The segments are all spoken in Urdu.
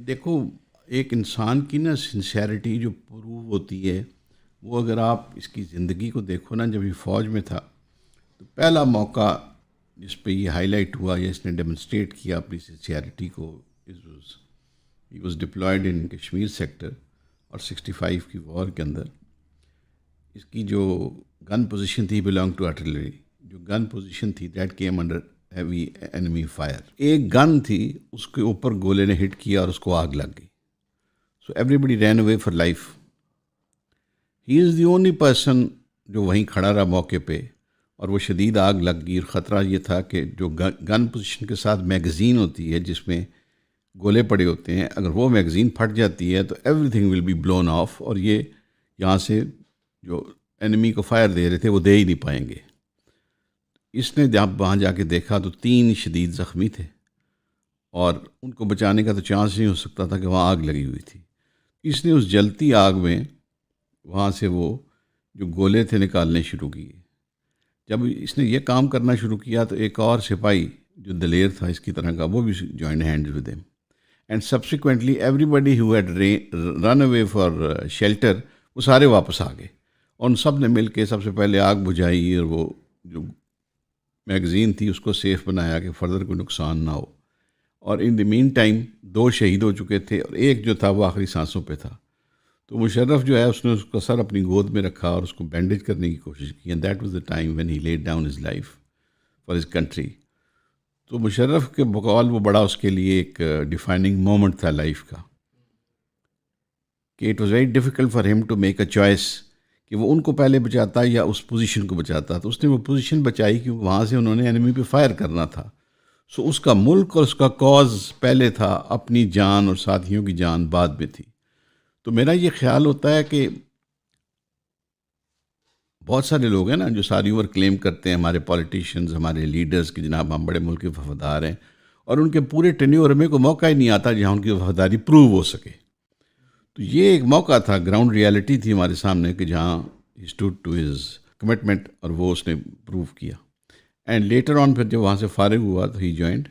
دیکھو، ایک انسان کی نا سنسیئرٹی جو پروو ہوتی ہے، وہ اگر آپ اس کی زندگی کو دیکھو نا، جب یہ فوج میں تھا تو پہلا موقع جس پہ یہ ہائی لائٹ ہوا یا اس نے ڈیمونسٹریٹ کیا اپنی سنسیئرٹی کو، he was deployed in Kashmir sector اور 65 کی وار کے اندر. اس کی جو گن پوزیشن تھی بلانگ ٹو آرٹلری، جو گن پوزیشن تھی that came under heavy enemy fire. ایک گن تھی، اس کے اوپر گولے نے ہٹ کیا اور اس کو آگ لگ گئی. So everybody ran away for life. He is the only person جو وہیں کھڑا رہا موقع پہ، اور وہ شدید آگ لگ گئی. اور خطرہ یہ تھا کہ جو گن پوزیشن کے ساتھ میگزین ہوتی ہے جس میں گولے پڑے ہوتے ہیں، اگر وہ میگزین پھٹ جاتی ہے تو everything will be blown off, اور یہ یہاں سے جو اینمی کو فائر دے رہے تھے وہ دے ہی نہیں پائیں گے. اس نے جب وہاں جا کے دیکھا تو 3 شدید زخمی تھے، اور ان کو بچانے کا تو چانس نہیں ہو سکتا تھا کہ وہاں آگ لگی ہوئی تھی. اس نے اس جلتی آگ میں وہاں سے وہ جو گولے تھے نکالنے شروع کیے. جب اس نے یہ کام کرنا شروع کیا تو ایک اور سپاہی جو دلیر تھا اس کی طرح کا، وہ بھی جوائن ہینڈز ود ہم. And subsequently everybody who had run away for shelter, وہ سارے واپس آ گئے. اور ان سب نے مل کے سب سے پہلے آگ بجھائی، اور وہ جو میگزین تھی اس کو سیف بنایا کہ فردر کوئی نقصان نہ ہو. اور ان دی مین ٹائم 2 شہید ہو چکے تھے، اور ایک جو تھا وہ آخری سانسوں پہ تھا. تو مشرف جو ہے اس نے اس کا سر اپنی گود میں رکھا اور اس کو بینڈیج کرنے کی کوشش کی. And that was the time when he laid down his life for his country. تو مشرف کے بقول وہ بڑا اس کے لیے ایک ڈیفائننگ مومنٹ تھا لائف کا، کہ it was very difficult for ہم ٹو میک اے چوائس کہ وہ ان کو پہلے بچاتا یا اس پوزیشن کو بچاتا. تو اس نے وہ پوزیشن بچائی کیونکہ وہاں سے انہوں نے انیمی پہ فائر کرنا تھا. سو اس کا ملک اور اس کا کاز پہلے تھا، اپنی جان اور ساتھیوں کی جان بعد میں تھی. تو میرا یہ خیال ہوتا ہے کہ بہت سارے لوگ ہیں نا جو ساری عمر کلیم کرتے ہیں، ہمارے پولیٹیشینز، ہمارے لیڈرز، کہ جناب ہم بڑے ملک کے وفادار ہیں، اور ان کے پورے ٹینیور میں کوئی موقع ہی نہیں آتا جہاں ان کی وفاداری پروو ہو سکے. تو یہ ایک موقع تھا، گراؤنڈ ریالٹی تھی ہمارے سامنے، کہ جہاں ہی اسٹوڈ ٹو ہز کمٹمنٹ، اور وہ اس نے پروو کیا. اینڈ لیٹر آن پھر جب وہاں سے فارغ ہوا تو ہی جوائنڈ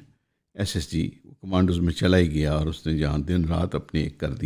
SSG، کمانڈوز میں چلا ہی گیا، اور اس نے جہاں دن رات اپنے ایک کر دی.